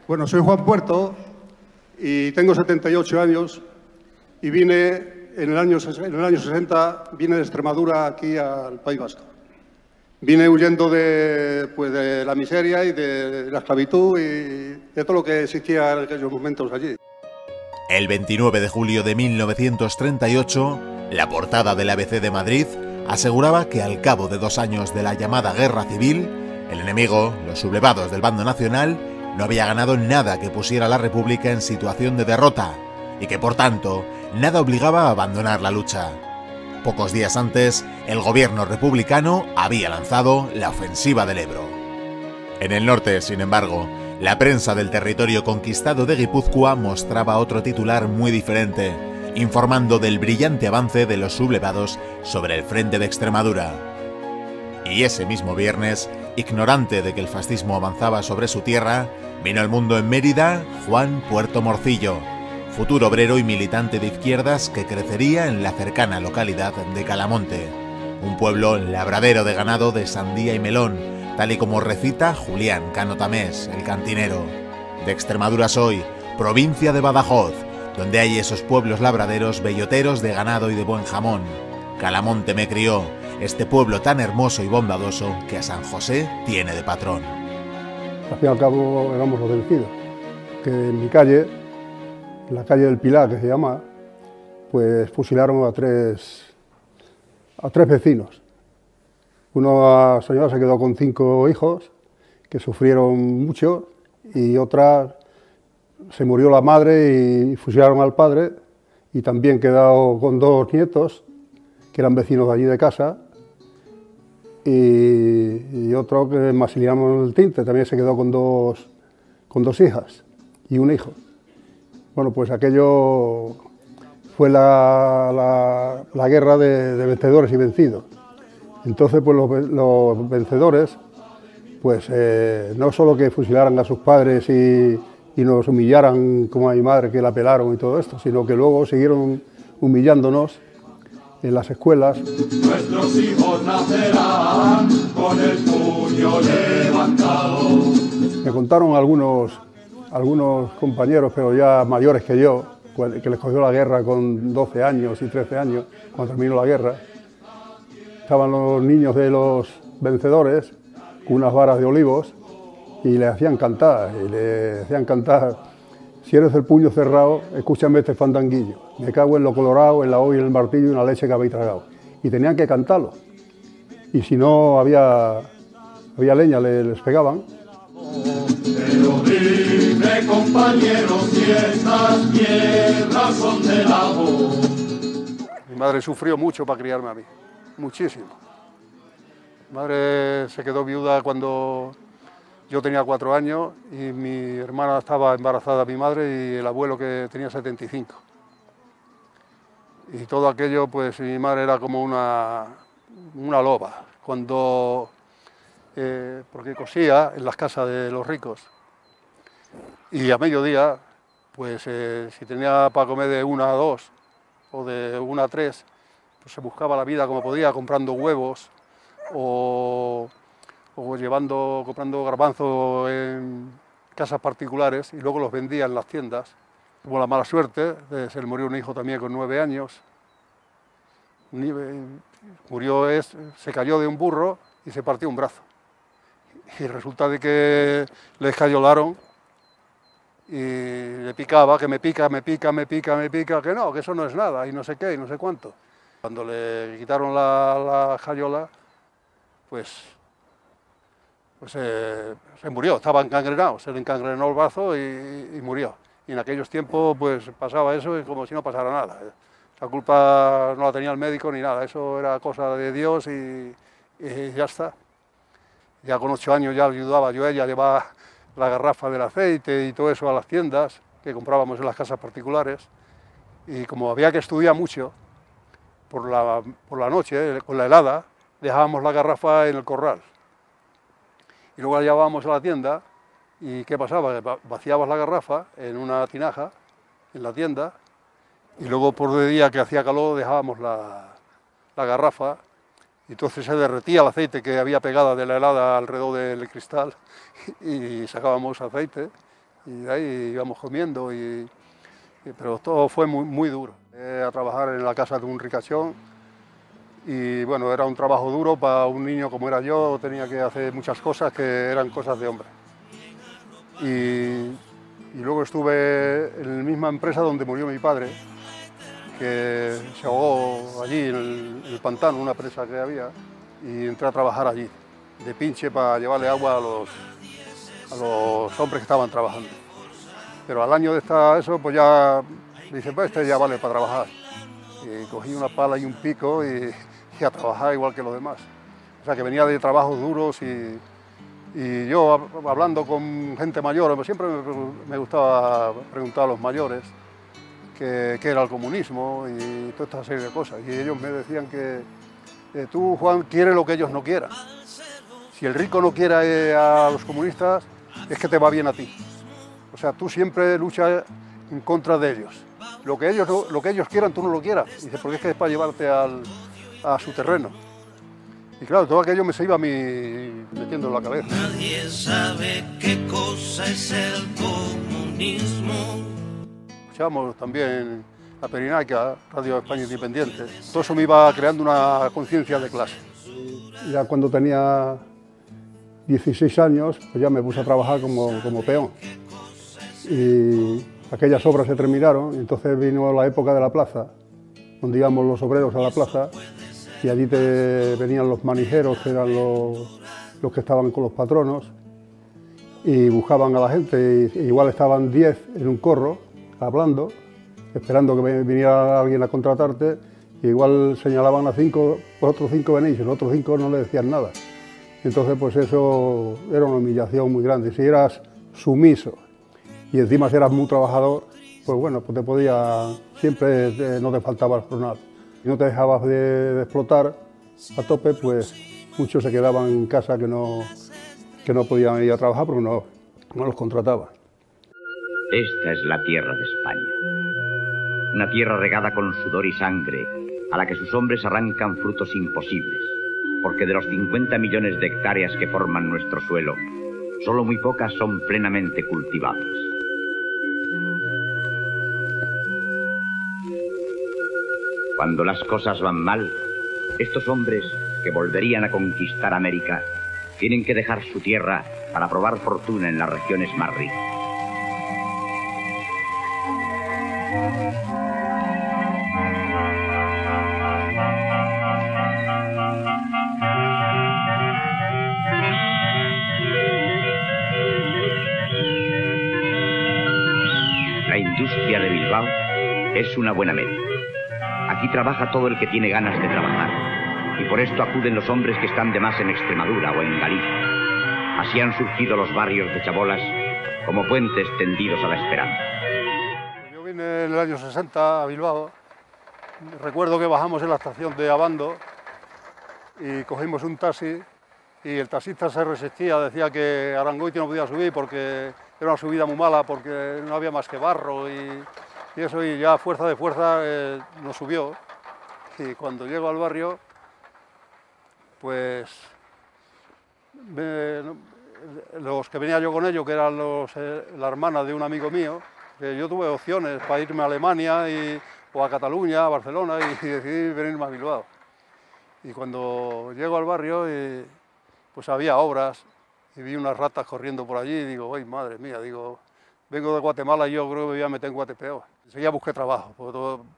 Bueno, soy Juan Puerto y tengo 78 años y vine en el año 60, vine de Extremadura aquí al País Vasco. Vine huyendo de la miseria y de la esclavitud y de todo lo que existía en aquellos momentos allí. El 29 de julio de 1938, la portada del ABC de Madrid aseguraba que al cabo de 2 años de la llamada Guerra Civil, el enemigo, los sublevados del bando nacional, no había ganado nada que pusiera a la República en situación de derrota y que, por tanto, nada obligaba a abandonar la lucha. Pocos días antes, el gobierno republicano había lanzado la ofensiva del Ebro. En el norte, sin embargo, la prensa del territorio conquistado de Guipúzcoa mostraba otro titular muy diferente, informando del brillante avance de los sublevados sobre el frente de Extremadura. Y ese mismo viernes, ignorante de que el fascismo avanzaba sobre su tierra, vino al mundo en Mérida Juan Puerto Morcillo, futuro obrero y militante de izquierdas que crecería en la cercana localidad de Calamonte, un pueblo labradero de ganado de sandía y melón, tal y como recita Julián Cano Tamés, el cantinero. De Extremadura soy, provincia de Badajoz, donde hay esos pueblos labraderos belloteros de ganado y de buen jamón. Calamonte me crió, este pueblo tan hermoso y bondadoso que a San José tiene de patrón. Al fin y al cabo éramos los vencidos, que en mi calle, en la calle del Pilar, que se llama, pues fusilaron a tres vecinos. Una señora se quedó con 5 hijos, que sufrieron mucho, y otra se murió la madre y fusilaron al padre, y también quedó con 2 nietos, que eran vecinos de allí de casa, y otro que Masiliano el Tinte también se quedó con dos hijas y un hijo. Bueno, pues aquello fue la guerra de vencedores y vencidos. Entonces, pues los vencedores, pues no solo que fusilaran a sus padres y nos humillaran como a mi madre, que la pelaron y todo esto, sino que luego siguieron humillándonos en las escuelas. Nuestros hijos nacerán con el puño levantado. Me contaron algunos compañeros, pero ya mayores que yo, que les cogió la guerra con 12 años y 13 años, cuando terminó la guerra. Estaban los niños de los vencedores con unas varas de olivos y le hacían cantar, si eres del puño cerrado, escúchame este fandanguillo. Me cago en lo colorado, en la olla y el martillo y en la leche que habéis tragado. Y tenían que cantarlo. Y si no había leña, les pegaban. Pero dime, compañeros, si estas tierras son del amor. Mi madre sufrió mucho para criarme a mí, muchísimo. Mi madre se quedó viuda cuando yo tenía 4 años y mi hermana estaba embarazada de mi madre y el abuelo que tenía 75. Y todo aquello, pues mi madre era como una loba, porque cosía en las casas de los ricos. Y a mediodía, pues si tenía para comer de 1 a 2 o de 1 a 3, pues se buscaba la vida como podía, comprando huevos o comprando garbanzos en casas particulares y luego los vendía en las tiendas. Tuvo la mala suerte, se le murió un hijo también con 9 años. Se cayó de un burro y se partió un brazo. Y resulta de que le escayolaron y le picaba, que me pica, que no, que eso no es nada, y no sé qué, y no sé cuánto. Cuando le quitaron la escayola, pues se murió, estaba encangrenado, se le encangrenó el brazo y murió. Y en aquellos tiempos pues pasaba eso y como si no pasara nada. La culpa no la tenía el médico ni nada, eso era cosa de Dios y ya está. Ya con 8 años ya ayudaba yo a ella a llevar la garrafa del aceite y todo eso a las tiendas que comprábamos en las casas particulares. Y como había que estudiar mucho, por la noche, con la helada, dejábamos la garrafa en el corral. Y luego la llevábamos a la tienda y ¿qué pasaba? Vaciabas la garrafa en una tinaja en la tienda y luego por de día que hacía calor dejábamos la garrafa y entonces se derretía el aceite que había pegado de la helada alrededor del cristal y sacábamos aceite y de ahí íbamos comiendo, pero todo fue muy duro. A trabajar en la casa de un ricachón y bueno, era un trabajo duro para un niño como era yo, tenía que hacer muchas cosas que eran cosas de hombre. Y luego estuve en la misma empresa donde murió mi padre, que se ahogó allí en el pantano, una presa que había, y entré a trabajar allí, de pinche para llevarle agua a los hombres que estaban trabajando. Pero al año de eso, pues ya dije, pues este ya vale para trabajar. Y cogí una pala y un pico y a trabajar igual que los demás. O sea que venía de trabajos duros y yo hablando con gente mayor, siempre me gustaba preguntar a los mayores qué era el comunismo y toda esta serie de cosas. Y ellos me decían que tú, Juan, quieres lo que ellos no quieran. Si el rico no quiere a los comunistas, es que te va bien a ti. O sea, tú siempre luchas en contra de ellos. Lo que ellos quieran, tú no lo quieras. Y dice, porque es que es para llevarte a su terreno. Y claro, todo aquello me se iba a mí metiendo en la cabeza. Nadie sabe qué cosa es el comunismo. Escuchábamos también la Perinaica, Radio España Independiente. Todo eso me iba creando una conciencia de clase. Ya cuando tenía 16 años, pues ya me puse a trabajar como peón. Y aquellas obras se terminaron, y entonces vino la época de la plaza, donde íbamos los obreros a la plaza, y allí venían los manijeros, que eran los que estaban con los patronos, y buscaban a la gente, y igual estaban 10 en un corro, hablando, esperando que viniera alguien a contratarte, y igual señalaban a 5, los otros 5 venís, y los otros 5 no le decían nada. Entonces pues eso era una humillación muy grande. Si eras sumiso y encima si eras muy trabajador, pues bueno, pues siempre no te faltaba el jornal. Si no te dejabas de explotar a tope, pues muchos se quedaban en casa que no podían ir a trabajar porque no los contrataban. Esta es la tierra de España. Una tierra regada con sudor y sangre, a la que sus hombres arrancan frutos imposibles, porque de los 50 millones de hectáreas que forman nuestro suelo, solo muy pocas son plenamente cultivables. Cuando las cosas van mal, estos hombres que volverían a conquistar América tienen que dejar su tierra para probar fortuna en las regiones más ricas. La industria de Bilbao es una buena meta. Aquí trabaja todo el que tiene ganas de trabajar, y por esto acuden los hombres que están de más en Extremadura o en Galicia. Así han surgido los barrios de chabolas como puentes tendidos a la esperanza. Yo vine en el año 60 a Bilbao. Recuerdo que bajamos en la estación de Abando y cogimos un taxi y el taxista se resistía, decía que Arangoiti no podía subir porque era una subida muy mala, porque no había más que barro y eso, y ya a fuerza de fuerza nos subió. Y cuando llego al barrio, pues los que venía yo con ellos, que eran la hermana de un amigo mío, que yo tuve opciones para irme a Alemania o a Cataluña, a Barcelona, y decidí venirme a Bilbao. Y cuando llego al barrio, pues había obras, y vi unas ratas corriendo por allí, y digo, ¡ay, madre mía! Digo, vengo de Guatemala y yo creo que me voy a meter en Guatepeor. Enseguida busqué trabajo,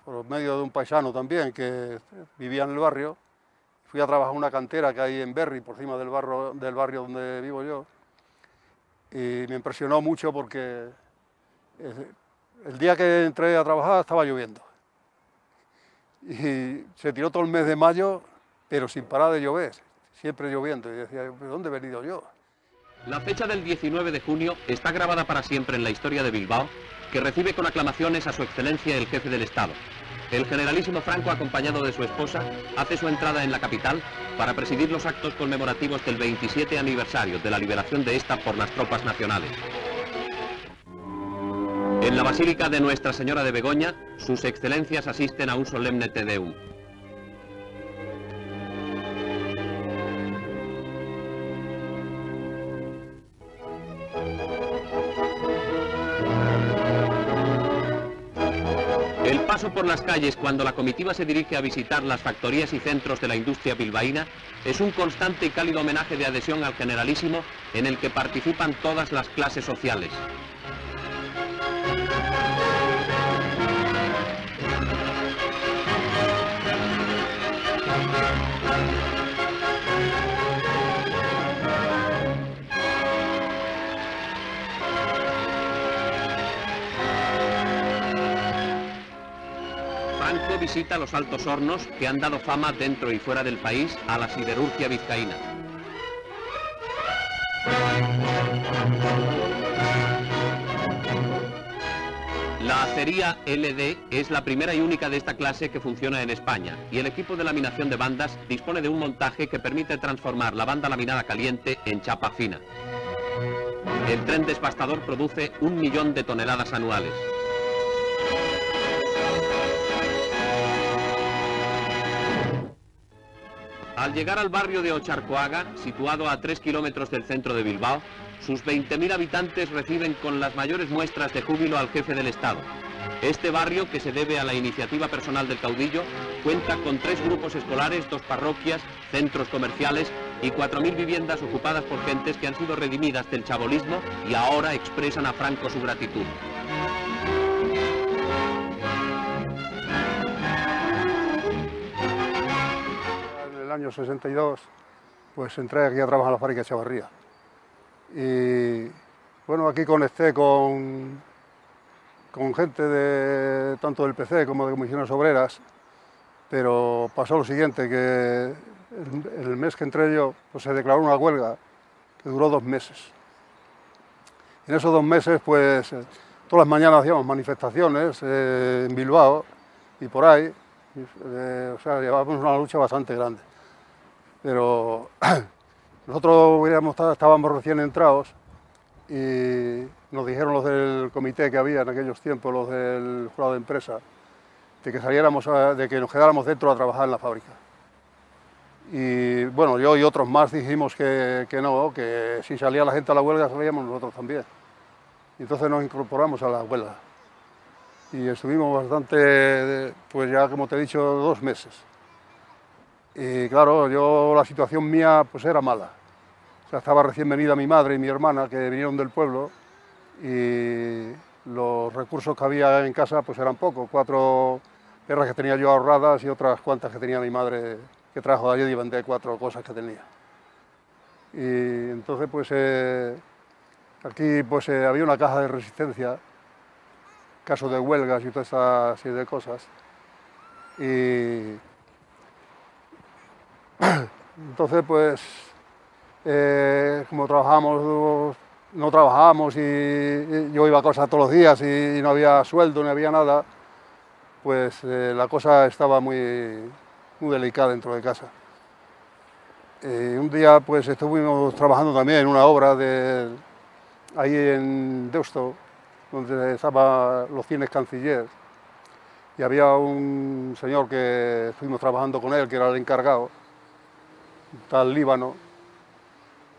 por medio de un paisano también que vivía en el barrio. Fui a trabajar en una cantera que hay en Berry, por encima del barrio donde vivo yo. Y me impresionó mucho porque el día que entré a trabajar estaba lloviendo. Y se tiró todo el mes de mayo, pero sin parar de llover, siempre lloviendo. Y decía, ¿de dónde he venido yo? La fecha del 19 de junio está grabada para siempre en la historia de Bilbao, que recibe con aclamaciones a su excelencia el jefe del Estado. El generalísimo Franco, acompañado de su esposa, hace su entrada en la capital para presidir los actos conmemorativos del 27 aniversario de la liberación de esta por las tropas nacionales. En la Basílica de Nuestra Señora de Begoña, sus excelencias asisten a un solemne Te Deum. paso por las calles cuando la comitiva se dirige a visitar las factorías y centros de la industria bilbaína es un constante y cálido homenaje de adhesión al Generalísimo en el que participan todas las clases sociales. Franco visita los Altos Hornos que han dado fama dentro y fuera del país a la siderurgia vizcaína. La acería LD es la primera y única de esta clase que funciona en España y el equipo de laminación de bandas dispone de un montaje que permite transformar la banda laminada caliente en chapa fina. El tren desbastador produce 1 millón de toneladas anuales. Al llegar al barrio de Ocharcoaga, situado a 3 kilómetros del centro de Bilbao, sus 20.000 habitantes reciben con las mayores muestras de júbilo al jefe del Estado. Este barrio, que se debe a la iniciativa personal del caudillo, cuenta con 3 grupos escolares, 2 parroquias, centros comerciales y 4.000 viviendas ocupadas por gentes que han sido redimidas del chabolismo y ahora expresan a Franco su gratitud. En el año 62, pues entré aquí a trabajar en la fábrica de Chavarría. Y bueno, aquí conecté con gente de tanto del PC como de comisiones obreras, pero pasó lo siguiente, que el mes que entré yo, pues se declaró una huelga que duró 2 meses. En esos 2 meses, pues todas las mañanas hacíamos manifestaciones en Bilbao y por ahí, o sea, llevábamos una lucha bastante grande. Pero nosotros estábamos recién entrados y nos dijeron los del comité que había en aquellos tiempos, los del jurado de empresa, de que nos quedáramos dentro a trabajar en la fábrica. Y bueno, yo y otros más dijimos que no, que si salía la gente a la huelga salíamos nosotros también. Y entonces nos incorporamos a la huelga. Y estuvimos bastante, pues ya como te he dicho, 2 meses. Y claro, la situación mía pues era mala. O sea, estaba recién venida mi madre y mi hermana, que vinieron del pueblo, y los recursos que había en casa pues eran pocos, 4 perras que tenía yo ahorradas y otras cuantas que tenía mi madre, que trajo de allí y vendé 4 cosas que tenía. Y entonces pues aquí pues había una caja de resistencia, casos de huelgas y toda esa serie de cosas. Y entonces pues como no trabajábamos y yo iba a cosas todos los días y no había sueldo, no había nada, pues la cosa estaba muy delicada dentro de casa. Un día pues estuvimos trabajando también en una obra ahí en Deusto, donde estaban los cines Canciller, y había un señor que estuvimos trabajando con él, que era el encargado, un tal Líbano,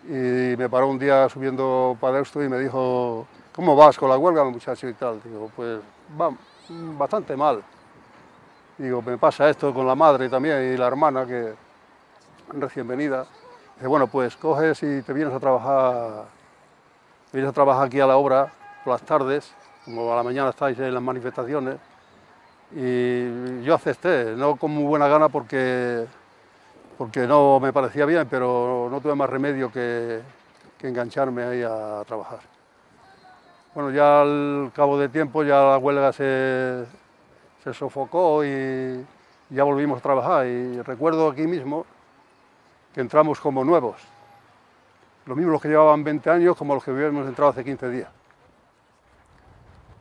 y me paró un día subiendo para Deusto y me dijo: ¿cómo vas con la huelga, muchacho? Y tal. Digo, pues va bastante mal. Digo, me pasa esto con la madre también y la hermana, que recién venida. Dice, bueno, pues coges y te vienes a trabajar aquí a la obra por las tardes, como a la mañana estáis en las manifestaciones. Y yo acepté, no con muy buena gana porque no me parecía bien, pero no tuve más remedio que engancharme ahí a trabajar. Bueno, ya al cabo de tiempo ya la huelga se sofocó y ya volvimos a trabajar. Y recuerdo aquí mismo que entramos como nuevos, los mismos los que llevaban 20 años como los que habíamos entrado hace 15 días.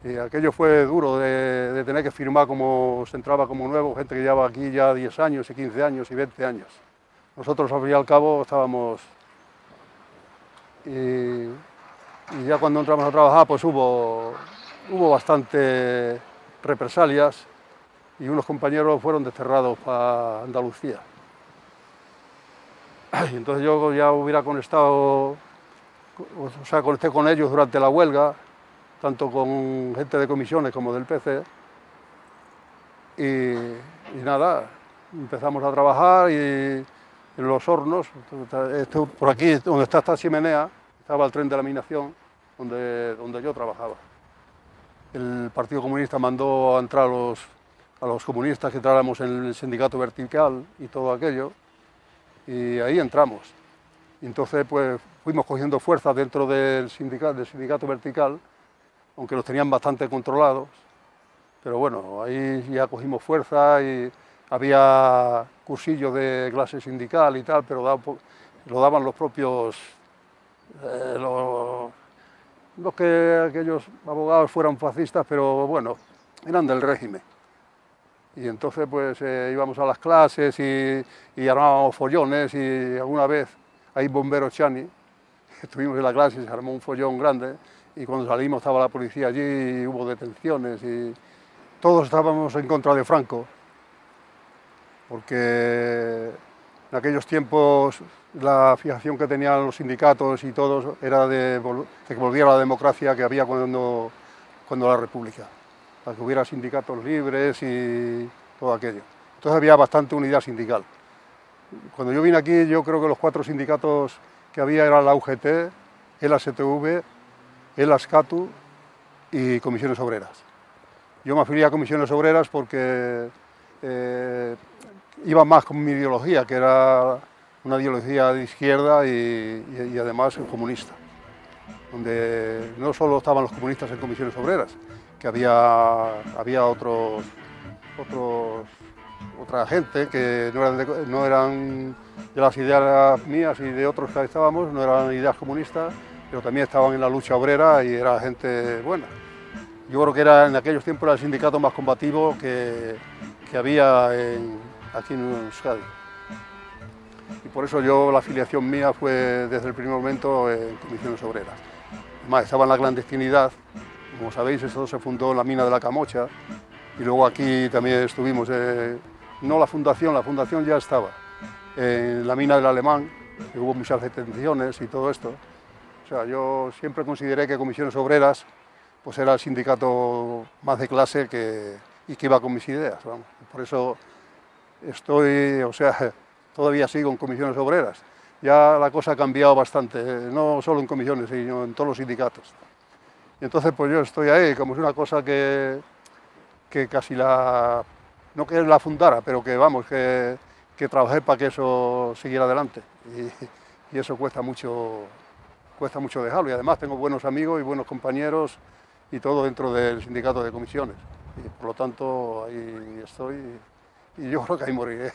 Y aquello fue duro de tener que firmar como se entraba como nuevo, gente que llevaba aquí ya 10 años y 15 años y 20 años. Nosotros al fin y al cabo estábamos... Y ya cuando entramos a trabajar pues hubo bastante represalias y unos compañeros fueron desterrados para Andalucía. Y entonces yo ya hubiera conecté con ellos durante la huelga, tanto con gente de comisiones como del PC, y nada, empezamos a trabajar y en los hornos, por aquí donde está esta chimenea, estaba el tren de laminación donde yo trabajaba. El Partido Comunista mandó a entrar a los comunistas que entráramos en el sindicato vertical y todo aquello, y ahí entramos. Entonces pues fuimos cogiendo fuerza dentro del sindicato vertical, aunque los tenían bastante controlados, pero bueno, ahí ya cogimos fuerza y había cursillos de clase sindical y tal, pero lo daban los propios, no que aquellos abogados fueran fascistas, pero bueno, eran del régimen. Y entonces pues íbamos a las clases y armábamos follones, y alguna vez hay bomberos Chani, estuvimos en la clase y se armó un follón grande, y cuando salimos estaba la policía allí y hubo detenciones, y todos estábamos en contra de Franco, porque en aquellos tiempos la fijación que tenían los sindicatos y todos era de que volviera la democracia que había cuando la República, para que hubiera sindicatos libres y todo aquello. Entonces había bastante unidad sindical. Cuando yo vine aquí, yo creo que los 4 sindicatos que había eran la UGT, el ASTV, el ASCATU y Comisiones Obreras. Yo me afilié a Comisiones Obreras porque iba más con mi ideología, que era una ideología de izquierda y además comunista, donde no solo estaban los comunistas en Comisiones Obreras, que había otra gente que no eran de las ideas mías y de otros que estábamos, no eran ideas comunistas, pero también estaban en la lucha obrera y era gente buena. Yo creo que en aquellos tiempos era el sindicato más combativo que había aquí en Euskadi. Y por eso la afiliación mía fue desde el primer momento en Comisiones Obreras. Además, estaba en la clandestinidad, como sabéis, eso se fundó en la mina de la Camocha, y luego aquí también estuvimos, no la fundación ya estaba, en la mina del Alemán, que hubo muchas detenciones y todo esto. O sea, yo siempre consideré que Comisiones Obreras pues era el sindicato más de clase y que iba con mis ideas, vamos. Por eso todavía sigo en Comisiones Obreras. Ya la cosa ha cambiado bastante, no solo en comisiones, sino en todos los sindicatos. Y entonces pues yo estoy ahí, como es una cosa que casi no que la fundara, pero que vamos, que trabajé para que eso siguiera adelante. Y eso cuesta mucho dejarlo. Y además tengo buenos amigos y buenos compañeros y todo dentro del sindicato de comisiones. Y por lo tanto ahí estoy y yo creo que ahí moriré.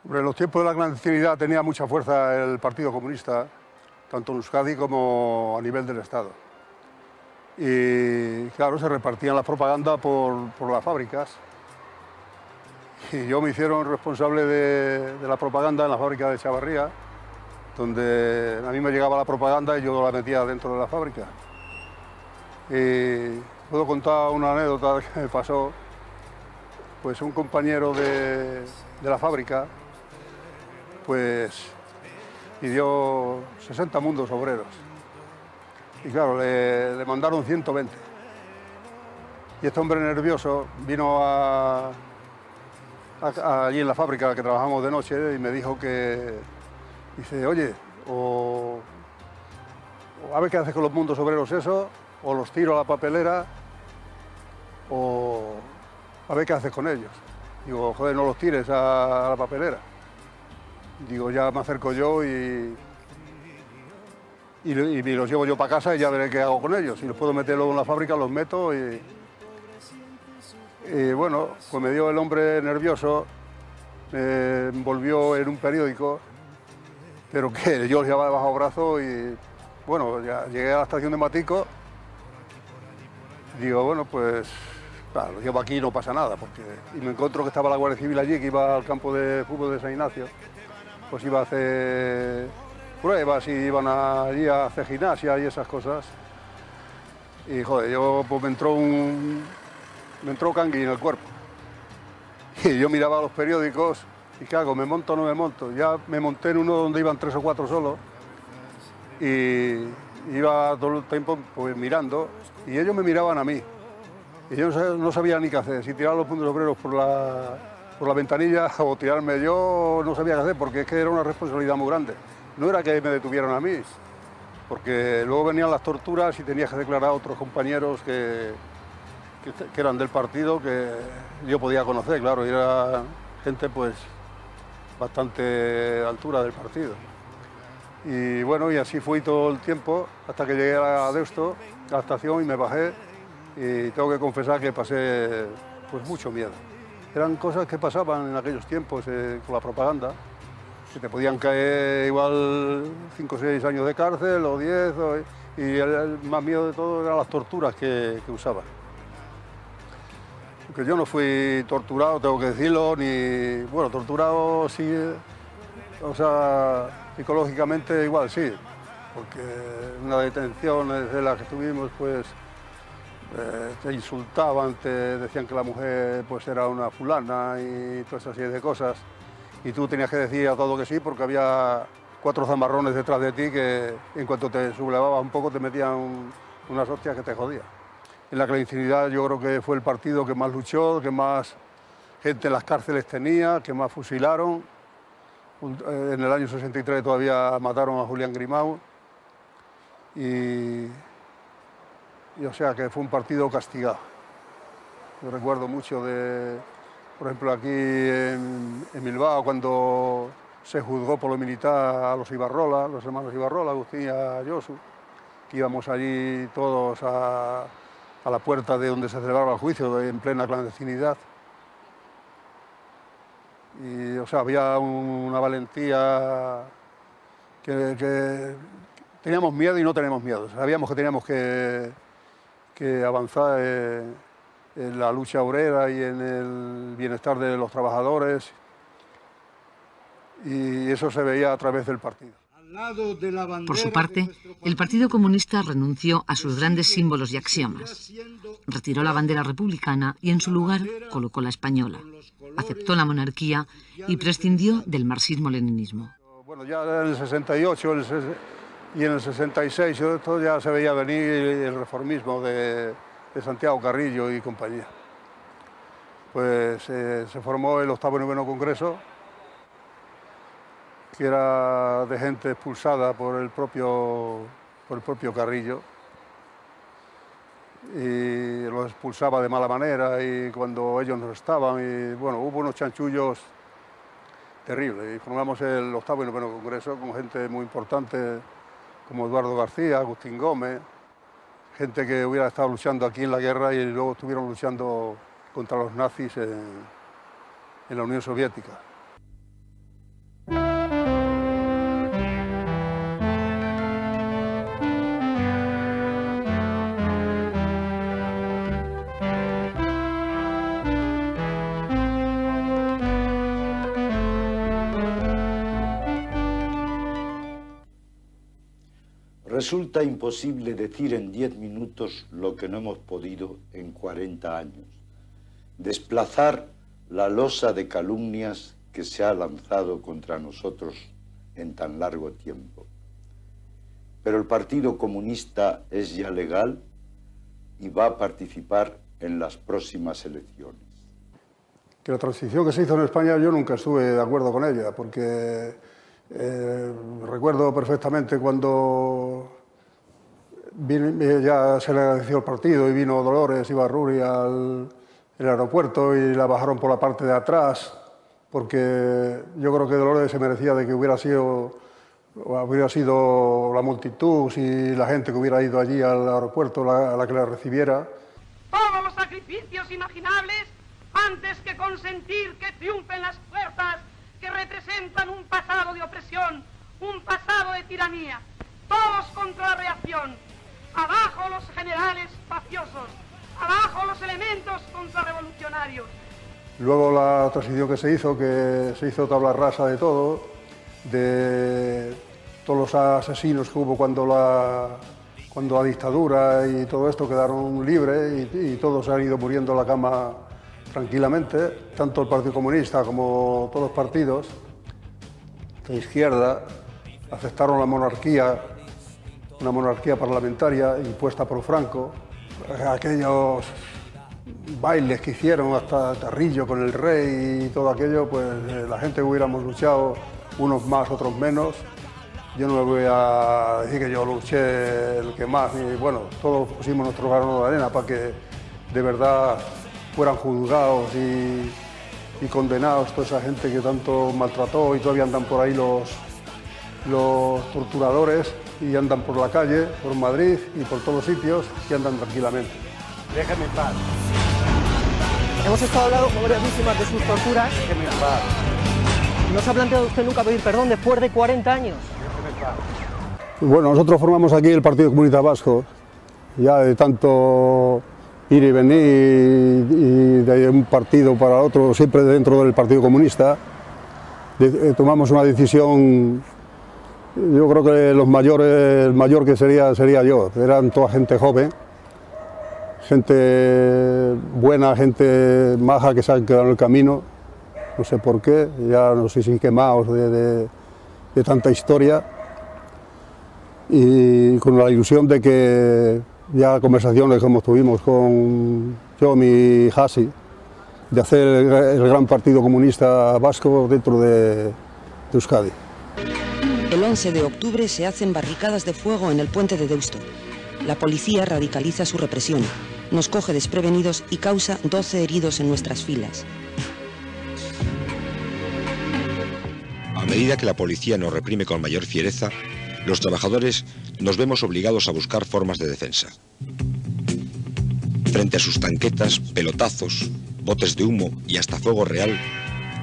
En los tiempos de la clandestinidad tenía mucha fuerza el Partido Comunista, tanto en Euskadi como a nivel del Estado. Y claro, se repartían las propagandas por las fábricas. Y yo me hicieron responsable de la propaganda en la fábrica de Chavarría, donde a mí me llegaba la propaganda y yo la metía dentro de la fábrica. Y puedo contar una anécdota que me pasó. Pues un compañero de la fábrica pues pidió 60 mundos obreros y claro, le mandaron 120. Y este hombre nervioso vino allí en la fábrica que trabajamos de noche y me dijo dice, oye, o a ver qué haces con los mundos obreros eso, o los tiro a la papelera, o a ver qué haces con ellos. Digo, joder, no los tires a la papelera. Digo, ya me acerco yo y me los llevo yo para casa y ya veré qué hago con ellos. Si los puedo meter luego en la fábrica, los meto y bueno, pues me dio el hombre nervioso, me envolvió en un periódico, pero que yo los llevaba bajo brazo y bueno, ya llegué a la estación de Matico. Digo, bueno, pues claro, lo llevo aquí y no pasa nada, y me encuentro que estaba la Guardia Civil allí, que iba al campo de fútbol de San Ignacio, pues iba a hacer pruebas y iban allí a hacer gimnasia y esas cosas. Y joder, pues me entró cangui en el cuerpo. Y yo miraba los periódicos y ¿qué hago? ¿Me monto o no me monto? Ya me monté en uno donde iban 3 o 4 solos y iba todo el tiempo pues mirando y ellos me miraban a mí. Y yo no sabía ni qué hacer, si tirar los puntos obreros por la ventanilla o tirarme yo, no sabía qué hacer, porque es que era una responsabilidad muy grande. No era que me detuvieran a mí, porque luego venían las torturas y tenías que declarar a otros compañeros que eran del partido, que yo podía conocer, claro, y era gente pues bastante de altura del partido. Y bueno, y así fui todo el tiempo, hasta que llegué a Deusto, a la estación, y me bajé, y tengo que confesar que pasé pues mucho miedo. Eran cosas que pasaban en aquellos tiempos con la propaganda, que te podían caer igual 5 o 6 años de cárcel o 10, y el más miedo de todo eran las torturas que usaban. Porque yo no fui torturado, tengo que decirlo, ni... Bueno, torturado sí, o sea, psicológicamente igual sí, porque una detención de la que tuvimos, pues, te insultaban, te decían que la mujer pues era una fulana y toda esa serie de cosas, y tú tenías que decir a todo que sí, porque había 4 zamarrones detrás de ti que en cuanto te sublevabas un poco te metían unas hostias que te jodían. En la clandestinidad yo creo que fue el partido que más luchó, que más gente en las cárceles tenía, que más fusilaron. En el año 63 todavía mataron a Julián Grimau. Y o sea que fue un partido castigado. Yo recuerdo mucho de, por ejemplo, aquí en Bilbao, cuando se juzgó por lo militar a los Ibarrola, los hermanos Ibarrola, Agustín y a Josu, que íbamos allí todos a la puerta de donde se celebraba el juicio, en plena clandestinidad. Y, o sea, había una valentía que teníamos miedo y no tenemos miedo. Sabíamos que teníamos que avanzar en la lucha obrera y en el bienestar de los trabajadores, y eso se veía a través del partido. Por su parte, el Partido Comunista renunció a sus grandes símbolos y axiomas. Retiró la bandera republicana y en su lugar colocó la española. Aceptó la monarquía y prescindió del marxismo-leninismo. Bueno, ya en el 68 y en el 66 esto ya se veía venir el reformismo de Santiago Carrillo y compañía. Pues se formó el 8º y 9º Congreso, que era de gente expulsada por el propio Carrillo, y los expulsaba de mala manera y cuando ellos no estaban, y bueno, hubo unos chanchullos terribles, y formamos el 8º y 9º Congreso con gente muy importante como Eduardo García, Agustín Gómez, gente que hubiera estado luchando aquí en la guerra y luego estuvieron luchando contra los nazis en la Unión Soviética. Resulta imposible decir en 10 minutos lo que no hemos podido en 40 años. Desplazar la losa de calumnias que se ha lanzado contra nosotros en tan largo tiempo. Pero el Partido Comunista es ya legal y va a participar en las próximas elecciones. Que la transición que se hizo en España yo nunca estuve de acuerdo con ella, porque recuerdo perfectamente cuando ya se le agradeció el partido y vino Dolores Ibarruri al aeropuerto y la bajaron por la parte de atrás, porque yo creo que Dolores se merecía de que hubiera sido la multitud y la gente que hubiera ido allí al aeropuerto la que la recibiera. Todos los sacrificios imaginables antes que consentir que triunfen las fuerzas que representan un pasado de opresión, un pasado de tiranía. Todos contra la reacción. Abajo los generales mafiosos. Abajo los elementos contrarrevolucionarios. Luego la transición que se hizo tabla rasa de todo, de todos los asesinos que hubo cuando la dictadura y todo esto quedaron libres y todos han ido muriendo en la cama tranquilamente, tanto el Partido Comunista como todos los partidos de izquierda aceptaron la monarquía, una monarquía parlamentaria impuesta por Franco. Aquellos bailes que hicieron hasta Tarrillo con el rey y todo aquello, pues la gente hubiéramos luchado, unos más, otros menos. Yo no me voy a decir que yo luché el que más, y bueno, todos pusimos nuestro grano de arena para que de verdad fueran juzgados y condenados toda esa gente que tanto maltrató, y todavía andan por ahí los torturadores y andan por la calle, por Madrid y por todos los sitios, y andan tranquilamente. Déjeme en paz. Hemos estado hablando con varias víctimas de sus torturas. Déjeme en paz. ¿No se ha planteado usted nunca pedir perdón después de 40 años? Bueno, nosotros formamos aquí el Partido Comunista Vasco, ya de tanto ir y venir y de un partido para otro, siempre dentro del Partido Comunista. Tomamos una decisión, yo creo que el mayor que sería yo, eran toda gente joven, gente buena, gente maja que se han quedado en el camino, no sé por qué, ya no sé si quemados de tanta historia, y con la ilusión de que ya conversaciones como tuvimos con John y Hasi, de hacer el gran Partido Comunista Vasco dentro de Euskadi. El 11 de octubre se hacen barricadas de fuego en el puente de Deusto. La policía radicaliza su represión, nos coge desprevenidos y causa 12 heridos en nuestras filas. A medida que la policía nos reprime con mayor fiereza, los trabajadores nos vemos obligados a buscar formas de defensa. Frente a sus tanquetas, pelotazos, botes de humo y hasta fuego real,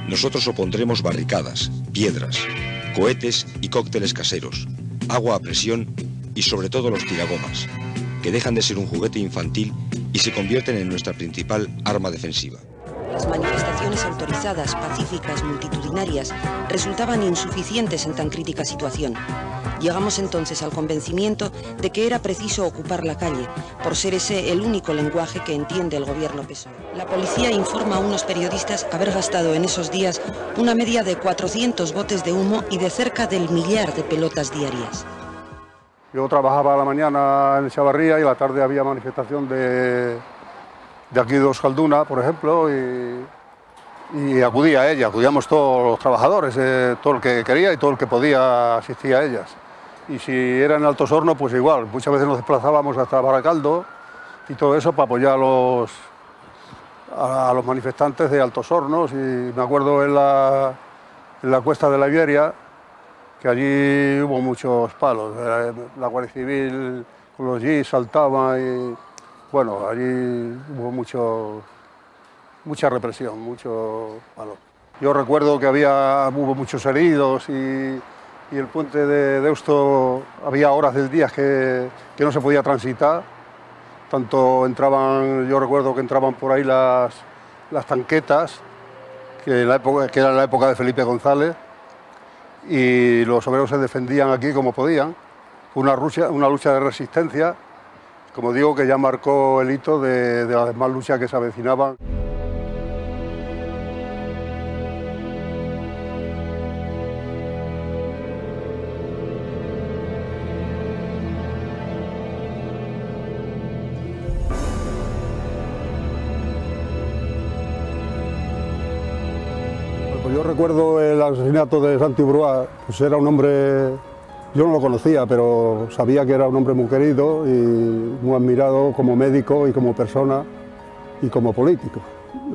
nosotros opondremos barricadas, piedras, cohetes y cócteles caseros, agua a presión y sobre todo los tiragomas, que dejan de ser un juguete infantil y se convierten en nuestra principal arma defensiva. Las manifestaciones autorizadas, pacíficas, multitudinarias, resultaban insuficientes en tan crítica situación. Llegamos entonces al convencimiento de que era preciso ocupar la calle, por ser ese el único lenguaje que entiende el gobierno PSOE. La policía informa a unos periodistas haber gastado en esos días una media de 400 botes de humo y de cerca del 1.000.000 de pelotas diarias. Yo trabajaba a la mañana en Chavarría y a la tarde había manifestación de aquí de Euskalduna, por ejemplo, y acudía a ella, acudíamos todos los trabajadores, todo el que quería y todo el que podía asistía a ellas. Y si era en Altos Hornos, pues igual, muchas veces nos desplazábamos hasta Baracaldo y todo eso para apoyar a los manifestantes de Altos Hornos. Y me acuerdo en la Cuesta de la Iberia, que allí hubo muchos palos, la Guardia Civil con los jeeps saltaba y bueno, allí hubo mucha represión, mucho palo. Yo recuerdo que hubo muchos heridos y el puente de Deusto había horas del día que no se podía transitar. Tanto yo recuerdo que entraban por ahí las tanquetas, que era la época de Felipe González, y los obreros se defendían aquí como podían. Fue una lucha de resistencia, como digo, que ya marcó el hito de las demás luchas que se avecinaban. Pues yo recuerdo el asesinato de Santi Bruá, pues era un hombre, yo no lo conocía, pero sabía que era un hombre muy querido y muy admirado como médico y como persona y como político.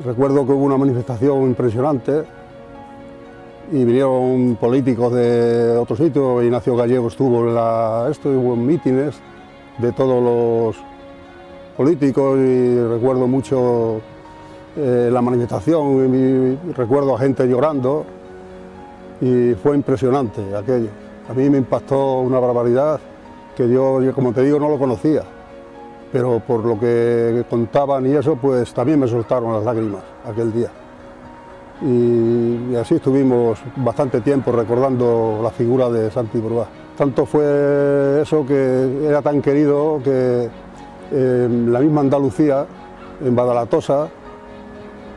Recuerdo que hubo una manifestación impresionante y vinieron políticos de otro sitio, Ignacio Gallego estuvo y hubo mítines de todos los políticos y recuerdo mucho la manifestación y recuerdo a gente llorando y fue impresionante aquello. A mí me impactó una barbaridad que yo, como te digo, no lo conocía, pero por lo que contaban y eso, pues también me soltaron las lágrimas aquel día. Y así estuvimos bastante tiempo recordando la figura de Santi Bruá. Tanto fue eso que era tan querido que en la misma Andalucía, en Badalatosa,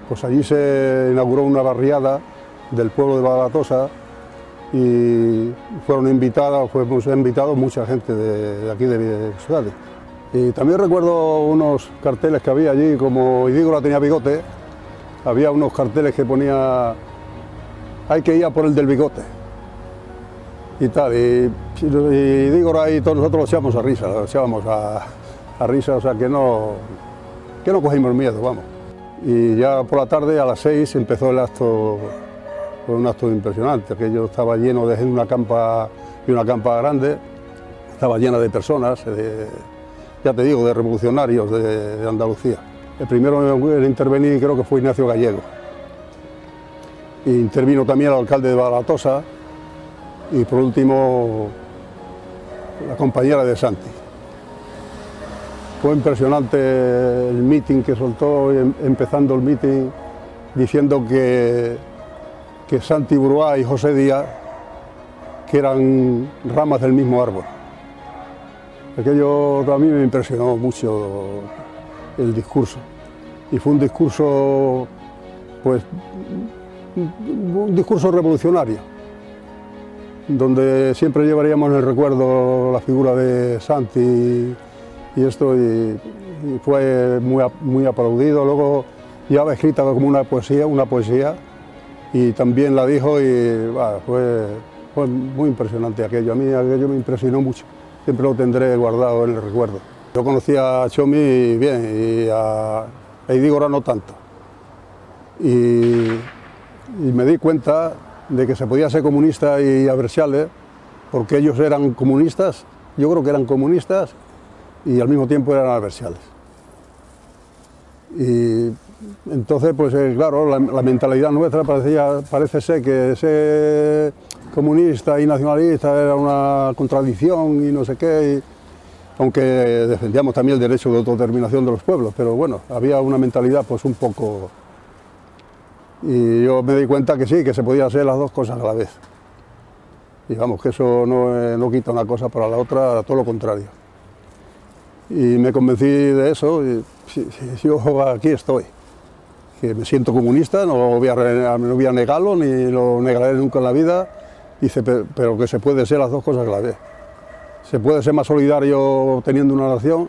pues allí se inauguró una barriada del pueblo de Badalatosa y fuimos invitados mucha gente de aquí de Euskadi. Y también recuerdo unos carteles que había allí, como Idígora tenía bigote, había unos carteles que ponía hay que ir a por el del bigote y tal, y Idígora y todos nosotros lo echábamos a risa, o sea que no cogimos miedo, vamos. Y ya por la tarde a las 6 empezó el acto, fue un acto impresionante, aquello estaba lleno de una campa grande, estaba llena de personas, ya te digo, de revolucionarios de Andalucía. El primero en intervenir creo que fue Ignacio Gallego. E intervino también el alcalde de Balatosa y por último la compañera de Santi. Fue impresionante el mitin que soltó, empezando el mitin diciendo que Santi Bruá y José Díaz que eran ramas del mismo árbol. Aquello a mí me impresionó mucho el discurso y fue un discurso, pues, un discurso revolucionario, donde siempre llevaríamos en el recuerdo la figura de Santi y esto, y fue muy aplaudido. Luego llevaba escrita como una poesía, y también la dijo y fue muy impresionante aquello. A mí aquello me impresionó mucho, siempre lo tendré guardado en el recuerdo. Yo conocía a Chomi bien y a Idígora no tanto. Y me di cuenta de que se podía ser comunista y abertzale, porque ellos eran comunistas, yo creo que eran comunistas y al mismo tiempo eran abertzales. Y entonces, pues claro, la mentalidad nuestra parece ser que ser comunista y nacionalista era una contradicción y no sé qué, aunque defendíamos también el derecho de autodeterminación de los pueblos, pero bueno, había una mentalidad pues un poco... Y yo me di cuenta que sí, que se podía hacer las dos cosas a la vez. Y vamos, que eso no quita una cosa para la otra, todo lo contrario. Y me convencí de eso y yo aquí estoy. Que me siento comunista, no voy a negarlo, ni lo negaré nunca en la vida, dice, pero que se puede ser las dos cosas a la vez. Se puede ser más solidario teniendo una nación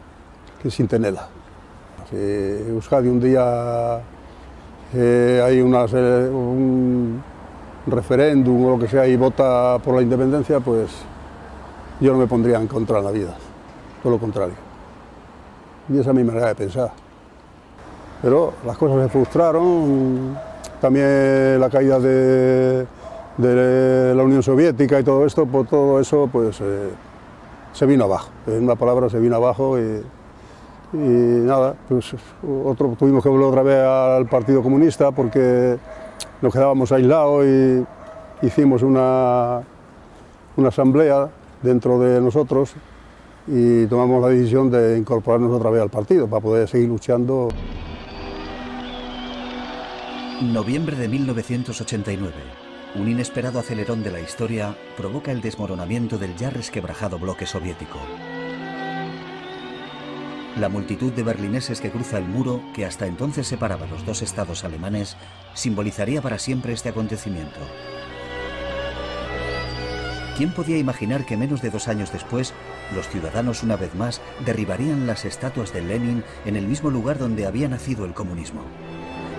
que sin tenerla. Si Euskadi un día hay un referéndum o lo que sea y vota por la independencia, pues yo no me pondría en contra en la vida, todo lo contrario. Y esa es mi manera de pensar. Pero las cosas se frustraron, también la caída de la Unión Soviética y todo esto, por todo eso pues se vino abajo, en una palabra se vino abajo y nada, pues tuvimos que volver otra vez al Partido Comunista porque nos quedábamos aislados y hicimos una asamblea dentro de nosotros y tomamos la decisión de incorporarnos otra vez al partido para poder seguir luchando. Noviembre de 1989. Un inesperado acelerón de la historia provoca el desmoronamiento del ya resquebrajado bloque soviético. La multitud de berlineses que cruza el muro, que hasta entonces separaba los dos estados alemanes, simbolizaría para siempre este acontecimiento. ¿Quién podía imaginar que menos de 2 años después, los ciudadanos una vez más derribarían las estatuas de Lenin en el mismo lugar donde había nacido el comunismo?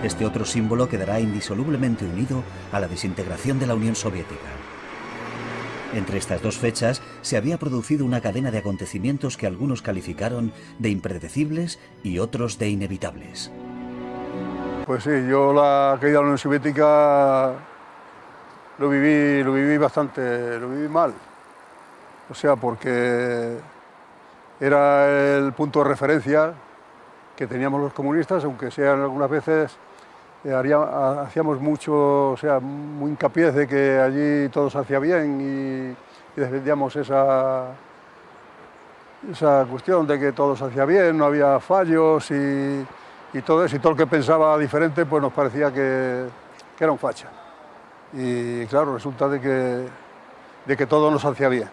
Este otro símbolo quedará indisolublemente unido a la desintegración de la Unión Soviética. Entre estas dos fechas se había producido una cadena de acontecimientos que algunos calificaron de impredecibles y otros de inevitables. Pues sí, yo la caída de la Unión Soviética lo viví bastante, lo viví mal. O sea, porque era el punto de referencia que teníamos los comunistas, aunque sean algunas veces hacíamos mucho, o sea, muy hincapié de que allí todo se hacía bien y defendíamos esa cuestión de que todo se hacía bien, no había fallos y todo eso, y todo el que pensaba diferente pues nos parecía que era un facha. Y claro, resulta de que todo nos hacía bien.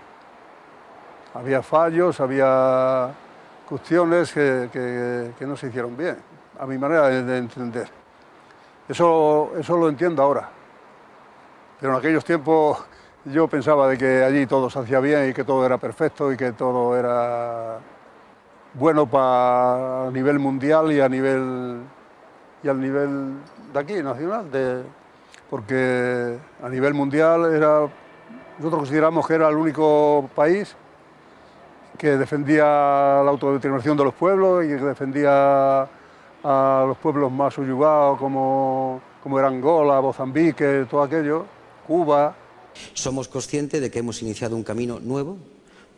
Había fallos, había cuestiones que no se hicieron bien, a mi manera de entender. Eso lo entiendo ahora, pero en aquellos tiempos yo pensaba de que allí todo se hacía bien y que todo era perfecto y que todo era bueno a nivel mundial y a nivel de aquí, nacional, porque a nivel mundial nosotros consideramos que era el único país que defendía la autodeterminación de los pueblos y que defendía a los pueblos más subyugados como era Angola, Mozambique, todo aquello, Cuba. Somos conscientes de que hemos iniciado un camino nuevo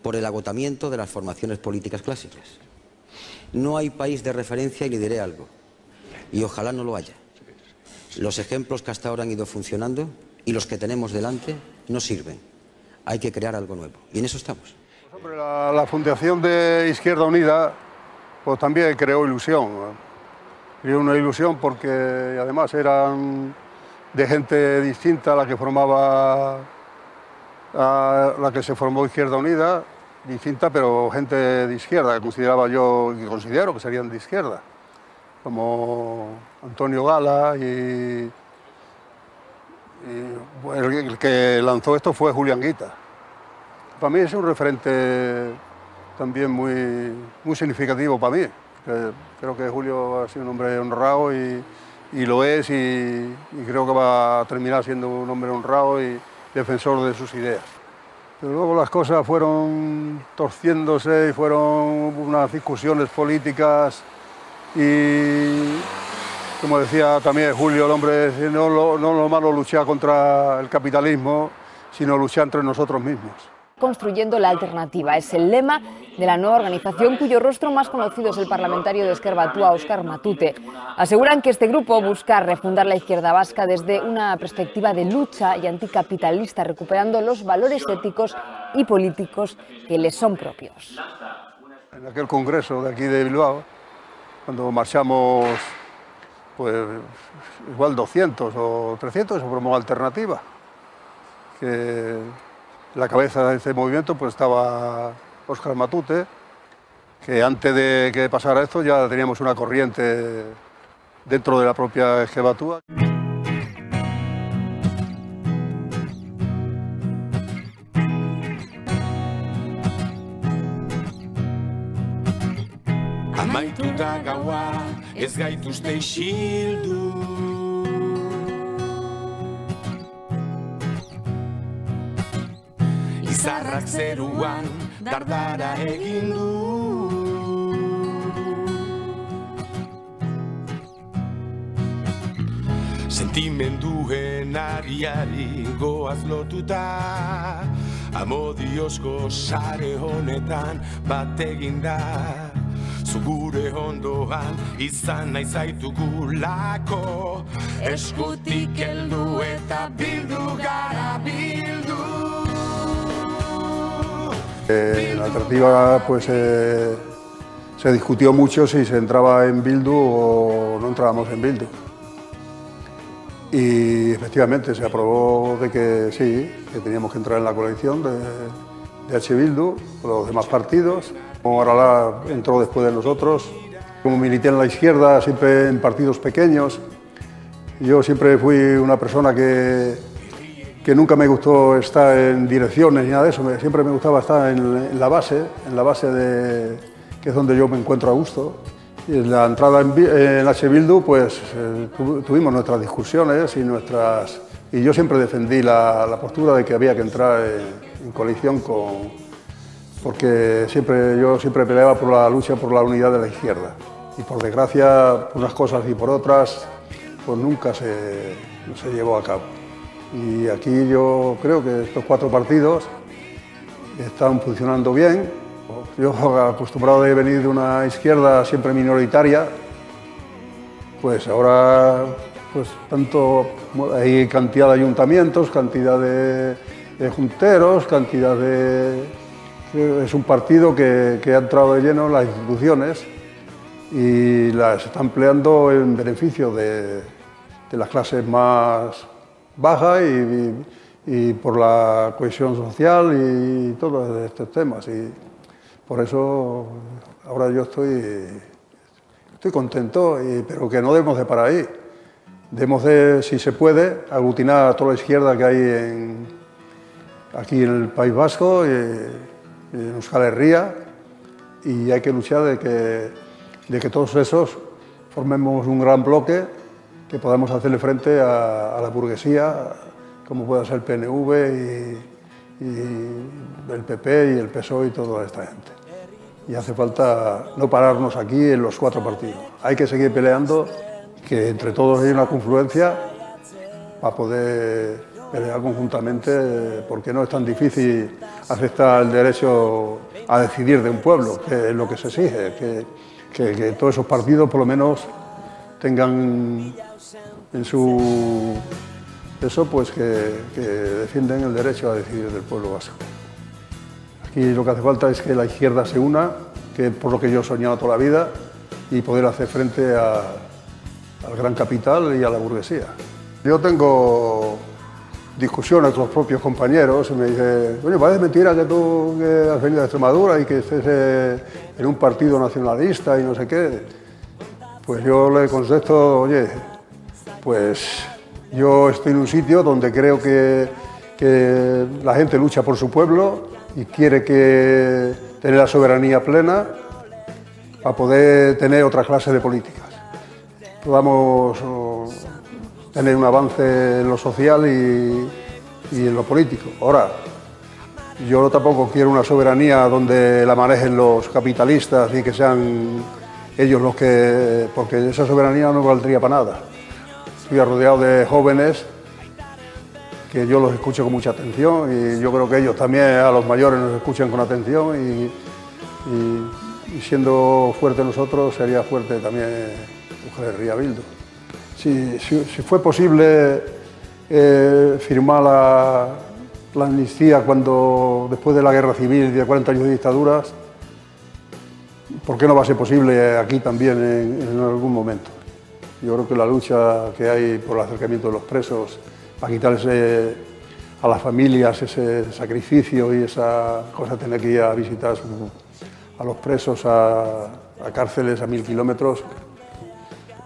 por el agotamiento de las formaciones políticas clásicas. No hay país de referencia y le diré algo, y ojalá no lo haya. Los ejemplos que hasta ahora han ido funcionando y los que tenemos delante no sirven. Hay que crear algo nuevo y en eso estamos. Hombre, la Fundación de Izquierda Unida pues también creó ilusión. Creó una ilusión porque además eran de gente distinta a la que se formó Izquierda Unida, distinta pero gente de izquierda, que consideraba yo y considero que serían de izquierda, como Antonio Gala y el que lanzó esto fue Julián Guita. Para mí es un referente también muy significativo para mí. Creo que Julio ha sido un hombre honrado y lo es y creo que va a terminar siendo un hombre honrado y defensor de sus ideas. Pero luego las cosas fueron torciéndose y fueron unas discusiones políticas y, como decía también Julio, el hombre no lo malo luchar contra el capitalismo, sino luchar entre nosotros mismos. Construyendo la alternativa es el lema de la nueva organización, cuyo rostro más conocido es el parlamentario de Ezker Batua, Óscar Matute. Aseguran que este grupo busca refundar la izquierda vasca desde una perspectiva de lucha y anticapitalista, recuperando los valores éticos y políticos que les son propios. En aquel congreso de aquí de Bilbao, cuando marchamos pues igual 200 o 300, formó alternativa, que en la cabeza de este movimiento pues estaba Óscar Matute, que antes de que pasara esto ya teníamos una corriente dentro de la propia Ezker Batua. Amaituta gaua ez gaituzte isildu. Izarrak zeruan dardara egin du. Sentimenduen ariari goaz lotuta, amodiozko sare honetan bat egin da. Zugure ondoan izan nahi zaitugulako, eskutik heldu eta bildu gara bildu. La alternativa pues, se discutió mucho si se entraba en Bildu o no entrábamos en Bildu. Y efectivamente se aprobó de que sí, que teníamos que entrar en la coalición de H. Bildu, con los demás partidos. Como Aralar entró después de nosotros. Como milité en la izquierda, siempre en partidos pequeños, yo siempre fui una persona que nunca me gustó estar en direcciones ni nada de eso, siempre me gustaba estar en la base que es donde yo me encuentro a gusto. Y en la entrada en H. Bildu, pues tuvimos nuestras discusiones y yo siempre defendí la postura de que había que entrar en coalición porque yo siempre peleaba por la lucha por la unidad de la izquierda. Y por desgracia, por unas cosas y por otras, pues nunca no se llevó a cabo. Y aquí yo creo que estos 4 partidos están funcionando bien. Yo, acostumbrado de venir de una izquierda siempre minoritaria, pues ahora pues hay cantidad de ayuntamientos, cantidad de junteros, es un partido que ha entrado de lleno en las instituciones y las está empleando en beneficio de las clases más bajas y por la cohesión social y todos estos temas. Y por eso ahora yo estoy contento, pero que no debemos de parar ahí. Debemos de, si se puede, aglutinar a toda la izquierda que hay aquí en el País Vasco, en Euskal Herria, y hay que luchar de que todos esos formemos un gran bloque que podamos hacerle frente a la burguesía, como pueda ser el PNV y el PP y el PSOE y toda esta gente. Y hace falta no pararnos aquí en los 4 partidos. Hay que seguir peleando, que entre todos hay una confluencia para poder pelear conjuntamente, porque no es tan difícil aceptar el derecho a decidir de un pueblo, que es lo que se exige, que todos esos partidos por lo menos tengan en su... eso, pues que defienden el derecho a decidir del pueblo vasco. Aquí lo que hace falta es que la izquierda se una, que es por lo que yo he soñado toda la vida, y poder hacer frente al gran capital y a la burguesía. Yo tengo discusiones con los propios compañeros y me dicen, oye, parece mentira que tú que has venido de Extremadura y que estés en un partido nacionalista y no sé qué. Pues yo le contesto, oye, pues yo estoy en un sitio donde creo que la gente lucha por su pueblo y quiere tener la soberanía plena para poder tener otra clase de políticas. Podamos tener un avance en lo social y en lo político. Ahora, yo tampoco quiero una soberanía donde la manejen los capitalistas y que sean ellos los que... porque esa soberanía no valdría para nada. Estoy rodeado de jóvenes que yo los escucho con mucha atención y yo creo que ellos también a los mayores nos escuchan con atención y siendo fuerte nosotros sería fuerte también Euskal Herria Bildu. Si fue posible firmar la amnistía después de la guerra civil y de 40 años de dictaduras, ¿por qué no va a ser posible aquí también en algún momento? Yo creo que la lucha que hay por el acercamiento de los presos, para quitarles a las familias ese sacrificio y esa cosa de tener que ir a visitar a los presos a cárceles a 1000 kilómetros,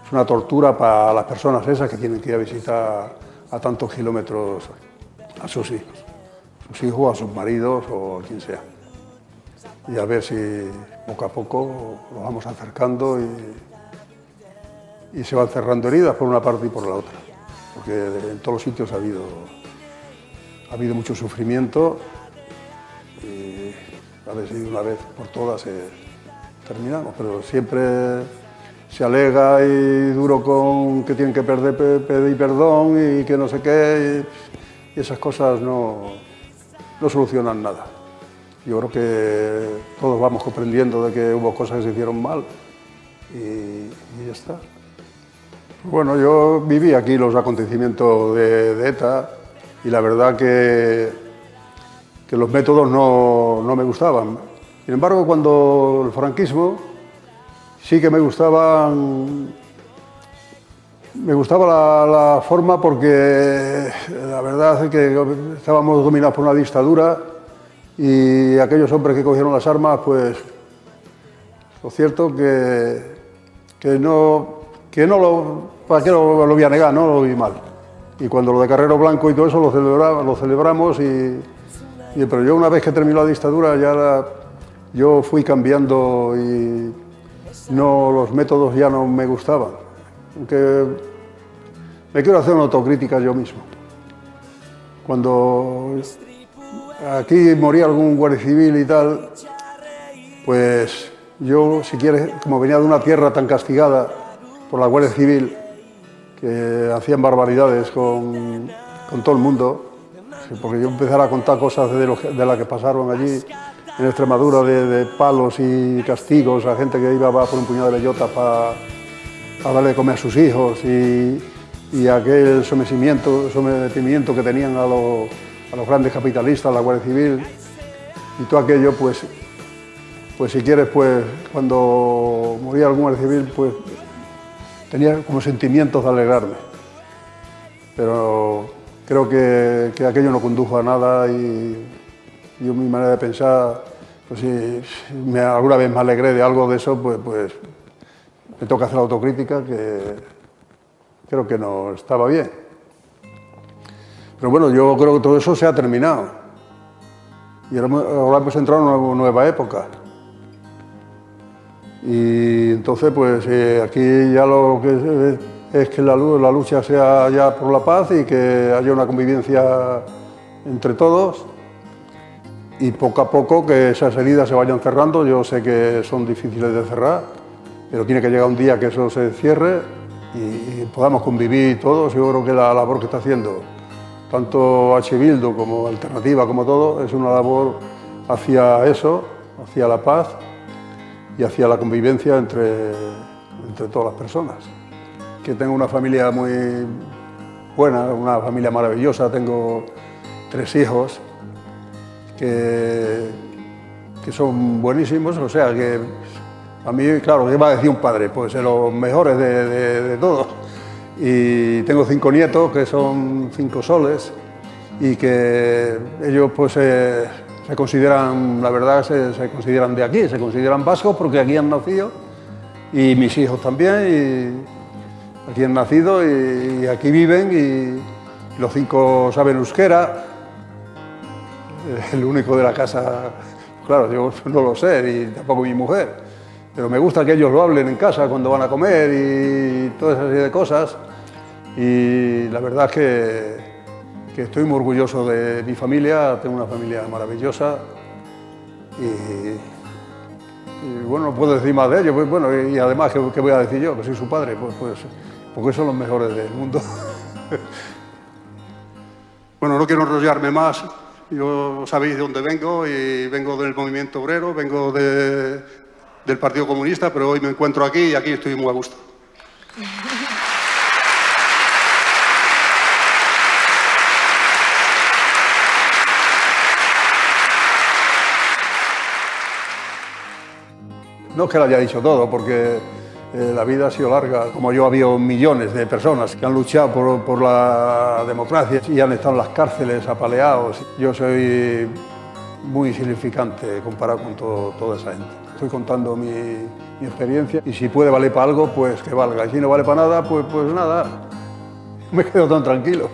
es una tortura para las personas esas que tienen que ir a visitar a tantos kilómetros a sus hijos, a sus maridos o a quien sea. Y a ver si poco a poco nos vamos acercando y se van cerrando heridas por una parte y por la otra. Porque en todos los sitios ha habido mucho sufrimiento y a ver si de una vez por todas terminamos, pero siempre se alega y duro con que tienen que pedir perdón y que no sé qué, y esas cosas no solucionan nada. Yo creo que todos vamos comprendiendo de que hubo cosas que se hicieron mal y ya está. Bueno, yo viví aquí los acontecimientos de ETA y la verdad que los métodos no me gustaban. Sin embargo, cuando el franquismo sí que me gustaba la forma porque la verdad es que estábamos dominados por una dictadura y aquellos hombres que cogieron las armas, pues lo cierto ¿para qué lo voy a negar? No lo vi mal. Y cuando lo de Carrero Blanco y todo eso lo celebramos, pero yo una vez que terminó la dictadura yo fui cambiando y los métodos ya no me gustaban. Aunque me quiero hacer una autocrítica yo mismo. Cuando aquí moría algún guardia civil y tal, pues yo, si quieres, como venía de una tierra tan castigada por la Guardia Civil, que hacían barbaridades con todo el mundo, porque yo empezara a contar cosas de las que pasaron allí en Extremadura, de palos y castigos a gente que iba por un puñado de bellotas para darle de comer a sus hijos y aquel sometimiento que tenían a los grandes capitalistas, a la Guardia Civil y todo aquello, pues si quieres, pues cuando moría algún guardia civil, pues tenía como sentimientos de alegrarme, pero creo que aquello no condujo a nada y yo mi manera de pensar, pues si alguna vez me alegré de algo de eso, pues me toca hacer la autocrítica, que creo que no estaba bien. Pero bueno, yo creo que todo eso se ha terminado y ahora hemos entrado en una nueva época. Y entonces, pues aquí ya lo que es que la lucha sea ya por la paz y que haya una convivencia entre todos y poco a poco que esas heridas se vayan cerrando. Yo sé que son difíciles de cerrar, pero tiene que llegar un día que eso se cierre y podamos convivir todos. Yo creo que la labor que está haciendo tanto H. Bildu como Alternativa, como todo, es una labor hacia eso, hacia la paz y hacia la convivencia entre todas las personas. Que tengo una familia muy buena, una familia maravillosa, tengo 3 hijos que son buenísimos, o sea que a mí, claro, ¿qué va a decir un padre? Pues de los mejores de todos. Y tengo 5 nietos que son 5 soles y que ellos pues se consideran, la verdad, se consideran de aquí, se consideran vascos porque aquí han nacido y mis hijos también, y aquí han nacido y aquí viven y los 5 saben euskera, el único de la casa, claro, yo no lo sé y tampoco mi mujer, pero me gusta que ellos lo hablen en casa cuando van a comer y toda esa serie de cosas. Y la verdad es que estoy muy orgulloso de mi familia, tengo una familia maravillosa y bueno, no puedo decir más de ellos, pues, bueno, y además, ¿qué voy a decir yo? Que soy su padre, pues porque son los mejores del mundo. Bueno, no quiero enrollarme más, yo sabéis de dónde vengo y vengo del movimiento obrero, vengo del Partido Comunista, pero hoy me encuentro aquí y aquí estoy muy a gusto. No es que lo haya dicho todo, porque la vida ha sido larga. Como yo, ha habido millones de personas que han luchado por la democracia y han estado en las cárceles apaleados. Yo soy muy insignificante comparado con toda esa gente. Estoy contando mi experiencia y si puede valer para algo, pues que valga. Y si no vale para nada, pues nada. Me quedo tan tranquilo.